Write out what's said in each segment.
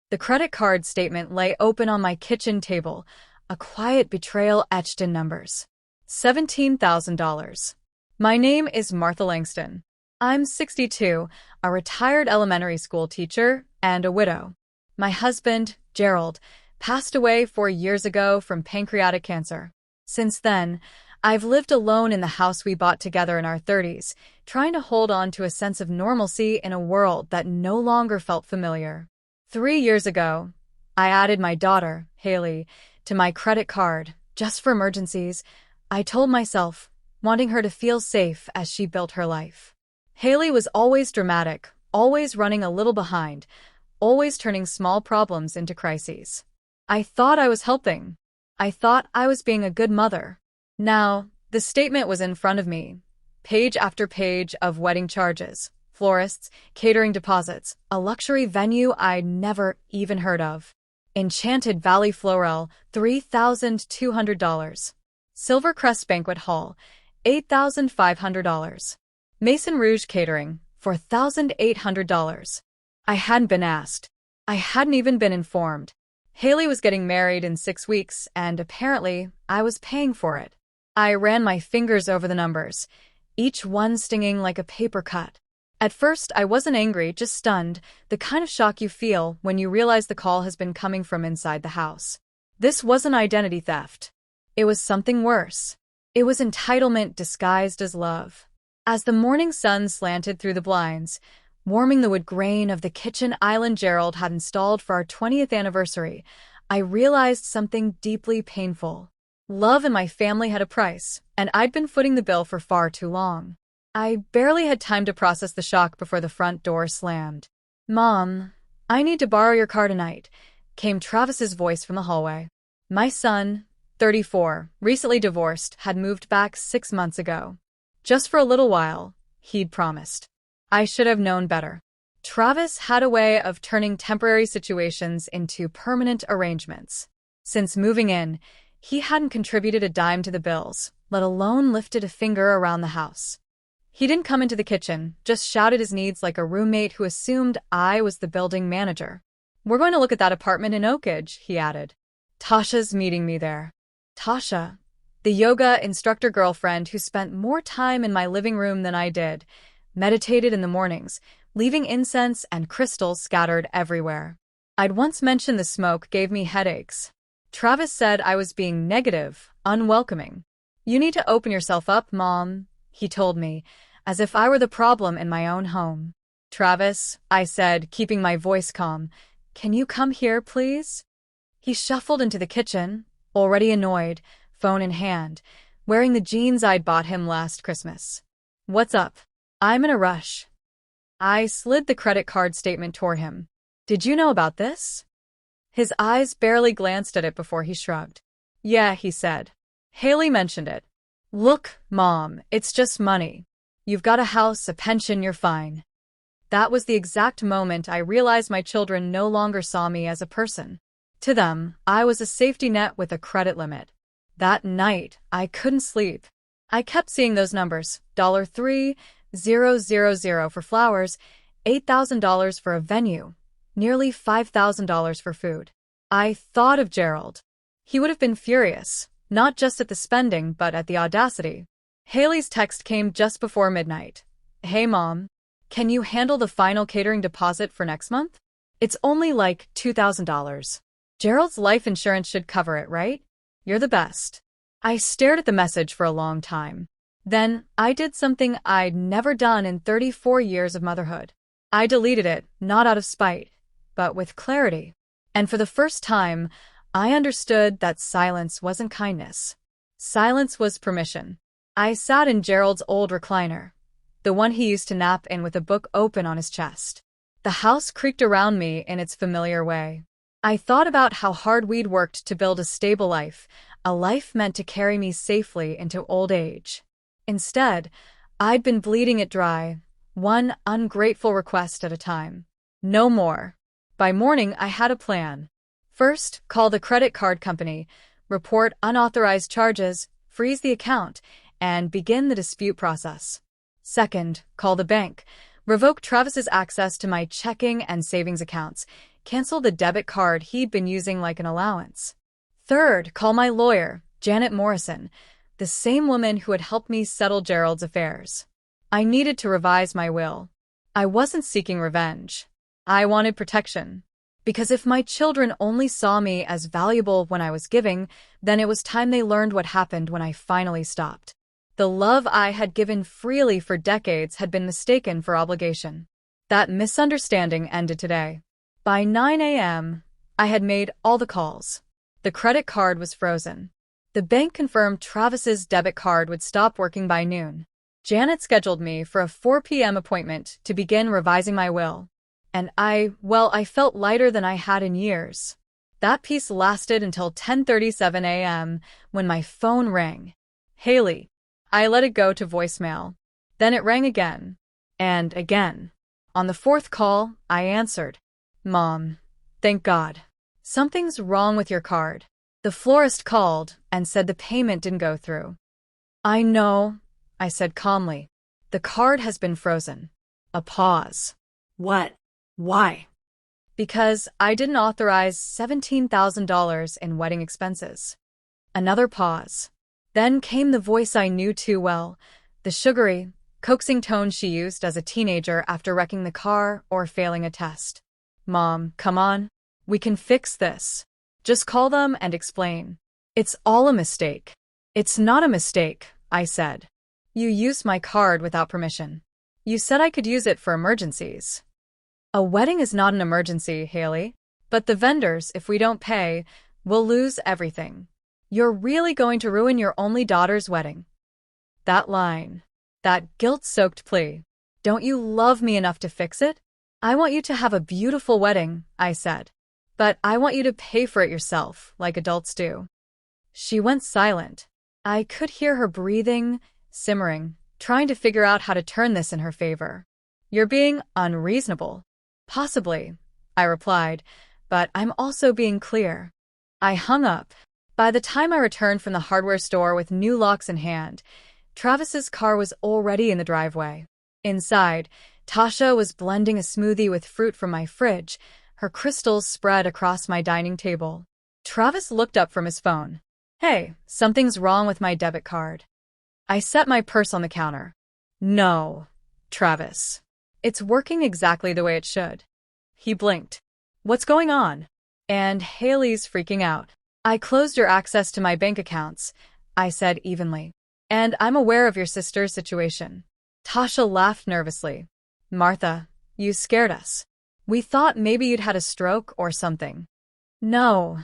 The credit card statement lay open on my kitchen table, a quiet betrayal etched in numbers. $17,000. My name is Martha Langston. I'm 62, a retired elementary school teacher, and a widow. My husband, Gerald, passed away 4 years ago from pancreatic cancer. Since then, I've lived alone in the house we bought together in our 30s, trying to hold on to a sense of normalcy in a world that no longer felt familiar. 3 years ago, I added my daughter, Haley, to my credit card, just for emergencies. I told myself, wanting her to feel safe as she built her life. Haley was always dramatic, always running a little behind, always turning small problems into crises. I thought I was helping. I thought I was being a good mother. Now, the statement was in front of me. Page after page of wedding charges, florists, catering deposits, a luxury venue I'd never even heard of. Enchanted Valley Floral, $3,200. Silvercrest Banquet Hall, $8,500. Maison Rouge Catering, $4,800. I hadn't been asked. I hadn't even been informed. Haley was getting married in 6 weeks, and apparently, I was paying for it. I ran my fingers over the numbers, each one stinging like a paper cut. At first, I wasn't angry, just stunned, the kind of shock you feel when you realize the call has been coming from inside the house. This wasn't identity theft. It was something worse. It was entitlement disguised as love. As the morning sun slanted through the blinds, warming the wood grain of the kitchen island Gerald had installed for our 20th anniversary, I realized something deeply painful. Love and my family had a price, and I'd been footing the bill for far too long. I barely had time to process the shock before the front door slammed. "Mom, I need to borrow your car tonight," came Travis's voice from the hallway. My son, 34, recently divorced, had moved back 6 months ago. Just for a little while, he'd promised. I should have known better. Travis had a way of turning temporary situations into permanent arrangements. Since moving in, he hadn't contributed a dime to the bills, let alone lifted a finger around the house. He didn't come into the kitchen, just shouted his needs like a roommate who assumed I was the building manager. "We're going to look at that apartment in Oakage," he added. "Tasha's meeting me there." Tasha, the yoga instructor girlfriend who spent more time in my living room than I did, meditated in the mornings, leaving incense and crystals scattered everywhere. I'd once mentioned the smoke gave me headaches. Travis said I was being negative, unwelcoming. "You need to open yourself up, Mom," he told me, as if I were the problem in my own home. "Travis," I said, keeping my voice calm, "can you come here, please?" He shuffled into the kitchen, already annoyed, phone in hand, wearing the jeans I'd bought him last Christmas. "What's up?" "I'm in a rush." I slid the credit card statement toward him. "Did you know about this?" His eyes barely glanced at it before he shrugged. "Yeah," he said. "Haley mentioned it." "Look, Mom, it's just money. You've got a house, a pension, you're fine." That was the exact moment I realized my children no longer saw me as a person. To them, I was a safety net with a credit limit. That night, I couldn't sleep. I kept seeing those numbers, $3,000 for flowers, $8,000 for a venue, nearly $5,000 for food. I thought of Gerald. He would have been furious, not just at the spending but at the audacity. Haley's text came just before midnight. "Hey Mom, can you handle the final catering deposit for next month? It's only like $2,000. Gerald's life insurance should cover it, right? You're the best." I stared at the message for a long time. Then, I did something I'd never done in 34 years of motherhood. I deleted it, not out of spite, but with clarity. And for the first time, I understood that silence wasn't kindness. Silence was permission. I sat in Gerald's old recliner, the one he used to nap in with a book open on his chest. The house creaked around me in its familiar way. I thought about how hard we'd worked to build a stable life, a life meant to carry me safely into old age. Instead, I'd been bleeding it dry, one ungrateful request at a time. No more. By morning, I had a plan. First, call the credit card company, report unauthorized charges, freeze the account, and begin the dispute process. Second, call the bank, revoke Travis's access to my checking and savings accounts, cancel the debit card he'd been using like an allowance. Third, call my lawyer, Janet Morrison, the same woman who had helped me settle Gerald's affairs. I needed to revise my will. I wasn't seeking revenge. I wanted protection. Because if my children only saw me as valuable when I was giving, then it was time they learned what happened when I finally stopped. The love I had given freely for decades had been mistaken for obligation. That misunderstanding ended today. By 9 a.m., I had made all the calls. The credit card was frozen. The bank confirmed Travis's debit card would stop working by noon. Janet scheduled me for a 4 p.m. appointment to begin revising my will. And I felt lighter than I had in years. That peace lasted until 10:37 a.m. when my phone rang. Haley. I let it go to voicemail. Then it rang again. And again. On the fourth call, I answered. Mom. Thank God. Something's wrong with your card. The florist called and said the payment didn't go through. I know, I said calmly. The card has been frozen. A pause. What? Why? Because I didn't authorize $17,000 in wedding expenses. Another pause. Then came the voice I knew too well, the sugary, coaxing tone she used as a teenager after wrecking the car or failing a test. Mom, come on. We can fix this. Just call them and explain. It's all a mistake. It's not a mistake, I said. You used my card without permission. You said I could use it for emergencies. A wedding is not an emergency, Haley. But the vendors, if we don't pay, will lose everything. You're really going to ruin your only daughter's wedding. That line. That guilt-soaked plea. Don't you love me enough to fix it? I want you to have a beautiful wedding, I said. But I want you to pay for it yourself, like adults do. She went silent. I could hear her breathing, simmering, trying to figure out how to turn this in her favor. You're being unreasonable. Possibly, I replied, but I'm also being clear. I hung up. By the time I returned from the hardware store with new locks in hand, Travis's car was already in the driveway. Inside, Tasha was blending a smoothie with fruit from my fridge, her crystals spread across my dining table. Travis looked up from his phone. Hey, something's wrong with my debit card. I set my purse on the counter. No, Travis. It's working exactly the way it should. He blinked. What's going on? And Haley's freaking out. I closed your access to my bank accounts, I said evenly. And I'm aware of your sister's situation. Tasha laughed nervously. Martha, you scared us. We thought maybe you'd had a stroke or something. No,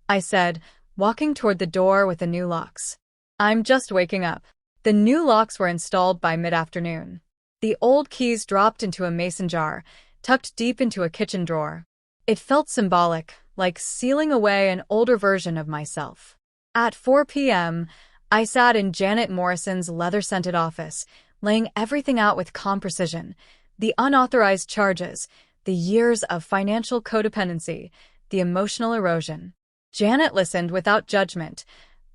I said, walking toward the door with the new locks. I'm just waking up. The new locks were installed by mid-afternoon. The old keys dropped into a mason jar, tucked deep into a kitchen drawer. It felt symbolic, like sealing away an older version of myself. At 4 p.m., I sat in Janet Morrison's leather-scented office, laying everything out with calm precision. The unauthorized charges, the years of financial codependency, the emotional erosion. Janet listened without judgment,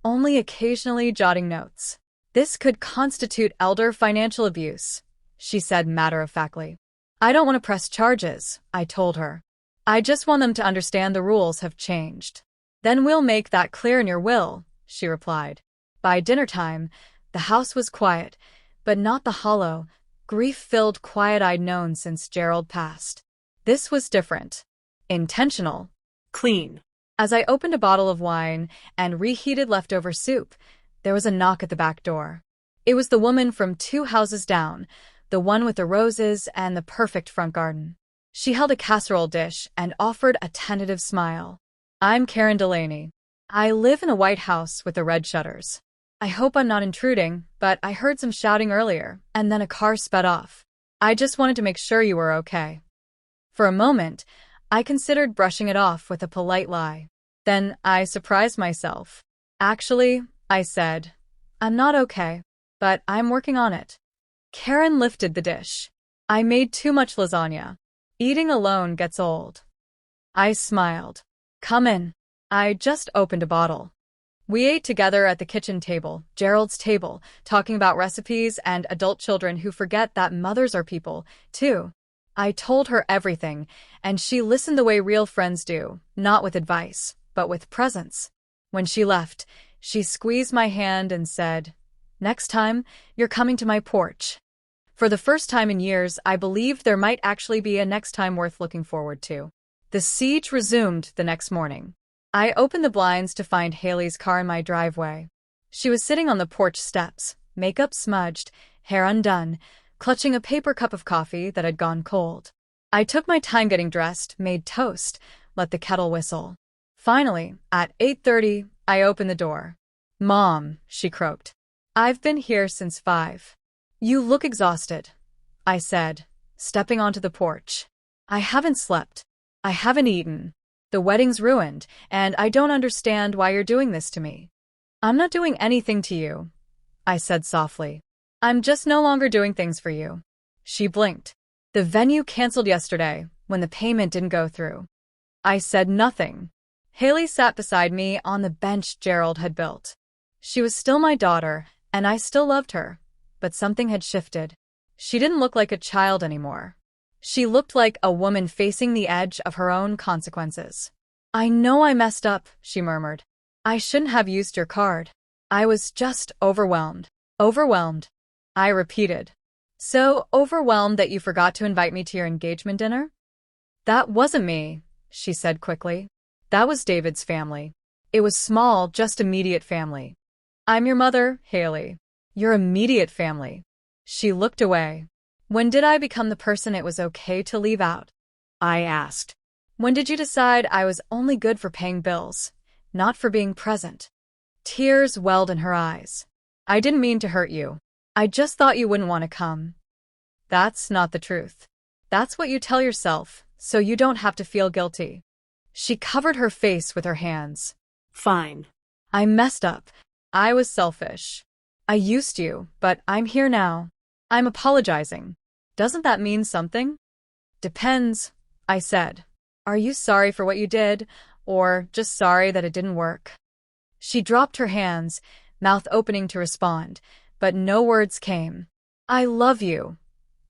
only occasionally jotting notes. This could constitute elder financial abuse, she said matter-of-factly. I don't want to press charges, I told her. I just want them to understand the rules have changed. Then we'll make that clear in your will, she replied. By dinner time, the house was quiet, but not the hollow, grief-filled quiet I'd known since Gerald passed. This was different. Intentional. Clean. As I opened a bottle of wine and reheated leftover soup, there was a knock at the back door. It was the woman from 2 houses down, the one with the roses and the perfect front garden. She held a casserole dish and offered a tentative smile. I'm Karen Delaney. I live in a white house with the red shutters. I hope I'm not intruding, but I heard some shouting earlier, and then a car sped off. I just wanted to make sure you were okay. For a moment, I considered brushing it off with a polite lie. Then I surprised myself. Actually, I said, I'm not okay, but I'm working on it. Karen lifted the dish. I made too much lasagna. Eating alone gets old. I smiled. Come in. I just opened a bottle. We ate together at the kitchen table, Gerald's table, talking about recipes and adult children who forget that mothers are people, too. I told her everything, and she listened the way real friends do, not with advice, but with presence. When she left, she squeezed my hand and said, "Next time, you're coming to my porch." For the first time in years, I believed there might actually be a next time worth looking forward to. The siege resumed the next morning. I opened the blinds to find Haley's car in my driveway. She was sitting on the porch steps, makeup smudged, hair undone, clutching a paper cup of coffee that had gone cold. I took my time getting dressed, made toast, let the kettle whistle. Finally, at 8:30, I opened the door. "Mom," she croaked. "I've been here since 5. "You look exhausted," I said, stepping onto the porch. "I haven't slept. I haven't eaten. The wedding's ruined, and I don't understand why you're doing this to me." "I'm not doing anything to you," I said softly. "I'm just no longer doing things for you." She blinked. "The venue canceled yesterday when the payment didn't go through." I said nothing. Haley sat beside me on the bench Gerald had built. She was still my daughter, and I still loved her, but something had shifted. She didn't look like a child anymore. She looked like a woman facing the edge of her own consequences. "I know I messed up," she murmured. "I shouldn't have used your card. I was just overwhelmed." "Overwhelmed," I repeated. "So overwhelmed that you forgot to invite me to your engagement dinner?" "That wasn't me," she said quickly. "That was David's family. It was small, just immediate family. I'm your mother, Haley. Your immediate family." She looked away. "When did I become the person it was okay to leave out?" I asked. "When did you decide I was only good for paying bills, not for being present?" Tears welled in her eyes. "I didn't mean to hurt you. I just thought you wouldn't want to come." "That's not the truth. That's what you tell yourself, so you don't have to feel guilty." She covered her face with her hands. Fine. "I messed up. I was selfish. I used you, but I'm here now. I'm apologizing. Doesn't that mean something?" "Depends," I said. "Are you sorry for what you did, or just sorry that it didn't work?" She dropped her hands, mouth opening to respond, but no words came. "I love you,"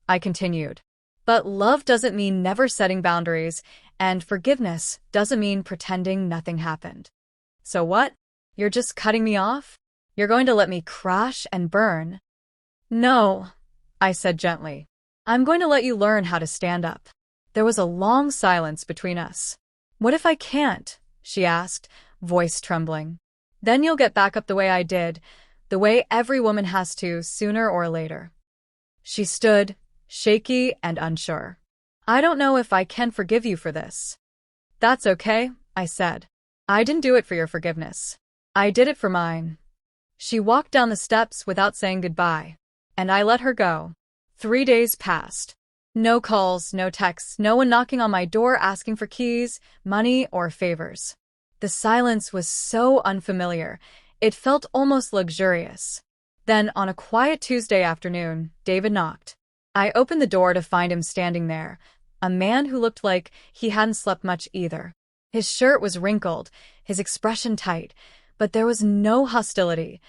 I continued. "But love doesn't mean never setting boundaries, and forgiveness doesn't mean pretending nothing happened." "So what? You're just cutting me off? You're going to let me crash and burn?" "No," I said gently. "I'm going to let you learn how to stand up." There was a long silence between us. "What if I can't?" she asked, voice trembling. "Then you'll get back up the way I did, the way every woman has to, sooner or later." She stood, shaky and unsure. "I don't know if I can forgive you for this." "That's okay," I said. "I didn't do it for your forgiveness. I did it for mine." She walked down the steps without saying goodbye, and I let her go. 3 days passed. No calls, no texts, no one knocking on my door asking for keys, money, or favors. The silence was so unfamiliar, it felt almost luxurious. Then, on a quiet Tuesday afternoon, David knocked. I opened the door to find him standing there, a man who looked like he hadn't slept much either. His shirt was wrinkled, his expression tight, but there was no hostility,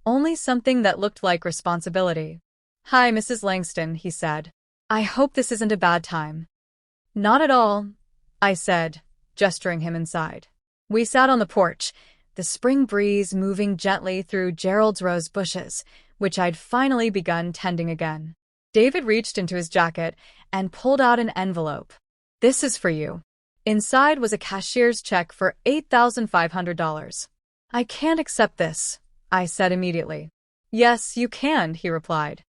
only something that looked like responsibility. "Hi, Mrs. Langston," he said. "I hope this isn't a bad time." "Not at all," I said, gesturing him inside. We sat on the porch, the spring breeze moving gently through Gerald's rose bushes, which I'd finally begun tending again. David reached into his jacket and pulled out an envelope. "This is for you." Inside was a cashier's check for $8,500. "I can't accept this," I said immediately. "Yes, you can," he replied.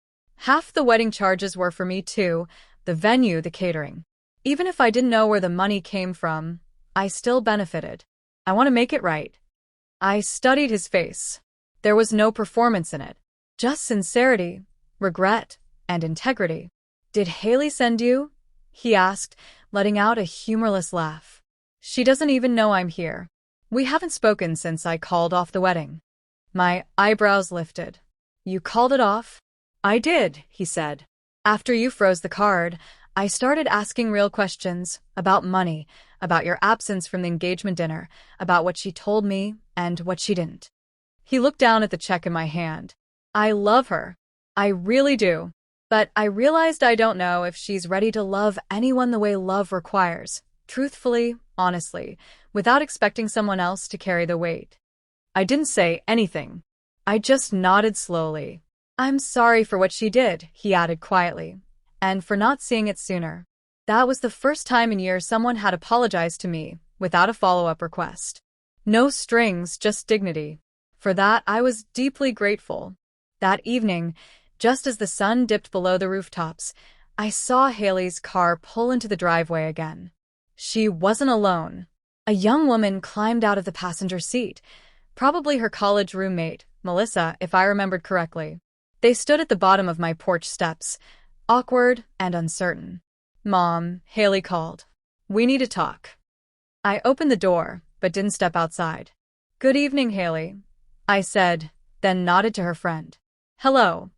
"Half the wedding charges were for me too, the venue, the catering. Even if I didn't know where the money came from, I still benefited. I want to make it right." I studied his face. There was no performance in it, just sincerity, regret, and integrity. "Did Haley send you?" he asked, letting out a humorless laugh. "She doesn't even know I'm here. We haven't spoken since I called off the wedding." My eyebrows lifted. "You called it off?" "I did," he said. "After you froze the card, I started asking real questions about money, about your absence from the engagement dinner, about what she told me and what she didn't." He looked down at the check in my hand. "I love her. I really do. But I realized I don't know if she's ready to love anyone the way love requires, truthfully, honestly, without expecting someone else to carry the weight. I didn't say anything. I just nodded slowly. I'm sorry for what she did, he added quietly, and for not seeing it sooner. That was the first time in years someone had apologized to me, without a follow-up request. No strings, just dignity. For that, I was deeply grateful. That evening, just as the sun dipped below the rooftops, I saw Haley's car pull into the driveway again. She wasn't alone. A young woman climbed out of the passenger seat, probably her college roommate, Melissa, if I remembered correctly. They stood at the bottom of my porch steps, awkward and uncertain. "Mom," Haley called. "We need to talk." I opened the door, but didn't step outside. "Good evening, Haley," I said, then nodded to her friend. "Hello.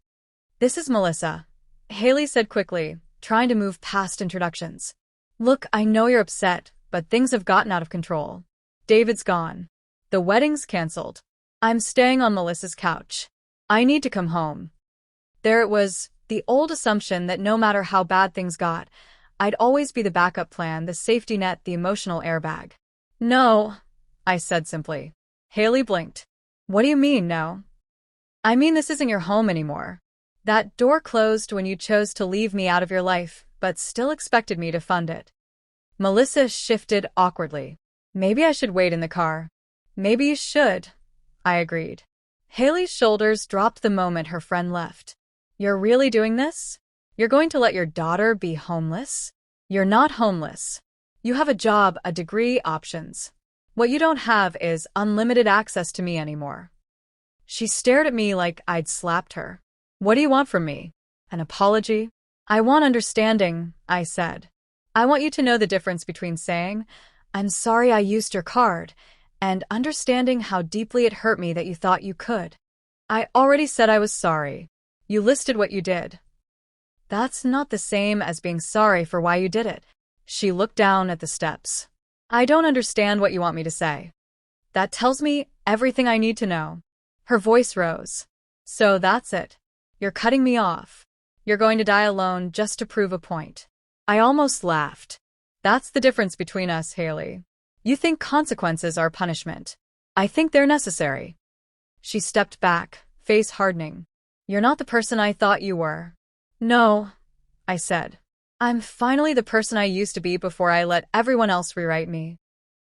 This is Melissa," Haley said quickly, trying to move past introductions. "Look, I know you're upset, but things have gotten out of control. David's gone. The wedding's canceled. I'm staying on Melissa's couch. I need to come home." There it was, the old assumption that no matter how bad things got, I'd always be the backup plan, the safety net, the emotional airbag. "No," I said simply. Haley blinked. "What do you mean, no?" "I mean this isn't your home anymore. That door closed when you chose to leave me out of your life, but still expected me to fund it." Melissa shifted awkwardly. "Maybe I should wait in the car." "Maybe you should," I agreed. Haley's shoulders dropped the moment her friend left. "You're really doing this? You're going to let your daughter be homeless?" "You're not homeless. You have a job, a degree, options. What you don't have is unlimited access to me anymore." She stared at me like I'd slapped her. "What do you want from me? An apology?" "I want understanding," I said. "I want you to know the difference between saying, 'I'm sorry I used your card,' and understanding how deeply it hurt me that you thought you could." "I already said I was sorry. You listed what you did." "That's not the same as being sorry for why you did it." She looked down at the steps. "I don't understand what you want me to say." "That tells me everything I need to know." Her voice rose. "So that's it. You're cutting me off. You're going to die alone just to prove a point." I almost laughed. "That's the difference between us, Haley. You think consequences are punishment. I think they're necessary." She stepped back, face hardening. "You're not the person I thought you were." "No," I said. "I'm finally the person I used to be before I let everyone else rewrite me."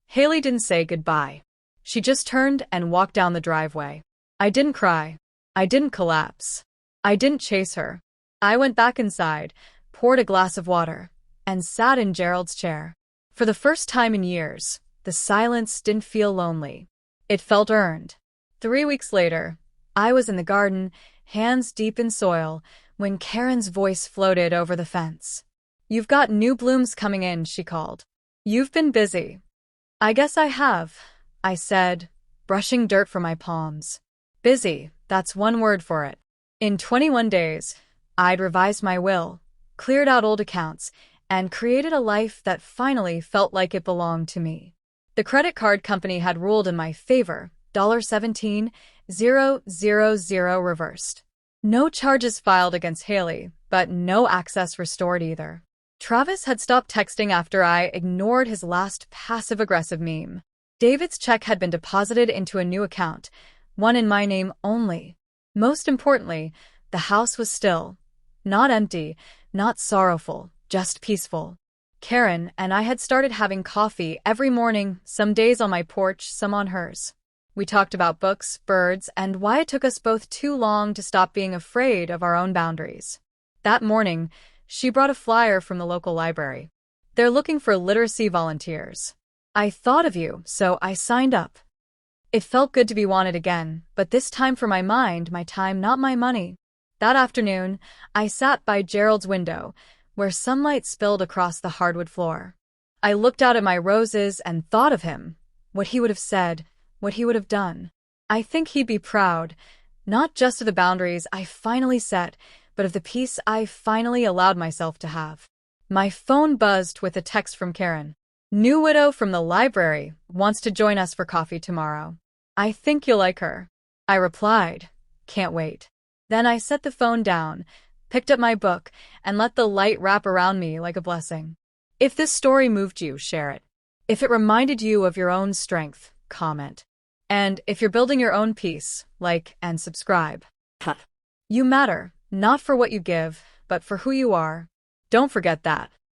Haley didn't say goodbye. She just turned and walked down the driveway. I didn't cry. I didn't collapse. I didn't chase her. I went back inside, poured a glass of water, and sat in Gerald's chair. For the first time in years, the silence didn't feel lonely. It felt earned. 3 weeks later, I was in the garden, hands deep in soil, when Karen's voice floated over the fence. "You've got new blooms coming in," she called. "You've been busy." "I guess I have," I said, brushing dirt from my palms. "Busy, that's one word for it." In 21 days, I'd revised my will, cleared out old accounts, and created a life that finally felt like it belonged to me. The credit card company had ruled in my favor, $17,000 reversed. No charges filed against Haley, but no access restored either. Travis had stopped texting after I ignored his last passive-aggressive meme. David's check had been deposited into a new account, one in my name only. Most importantly, the house was still. Not empty, not sorrowful, just peaceful. Karen and I had started having coffee every morning, some days on my porch, some on hers. We talked about books, birds, and why it took us both too long to stop being afraid of our own boundaries. That morning, she brought a flyer from the local library. "They're looking for literacy volunteers. I thought of you, so I signed up." It felt good to be wanted again, but this time for my mind, my time, not my money. That afternoon, I sat by Gerald's window, where sunlight spilled across the hardwood floor. I looked out at my roses and thought of him, what he would have said, what he would have done. I think he'd be proud, not just of the boundaries I finally set, but of the peace I finally allowed myself to have. My phone buzzed with a text from Karen. "New widow from the library, wants to join us for coffee tomorrow. I think you'll like her." I replied, "Can't wait." Then I set the phone down, picked up my book, and let the light wrap around me like a blessing. If this story moved you, share it. If it reminded you of your own strength, comment. And if you're building your own peace, like and subscribe. Huh. You matter, not for what you give, but for who you are. Don't forget that.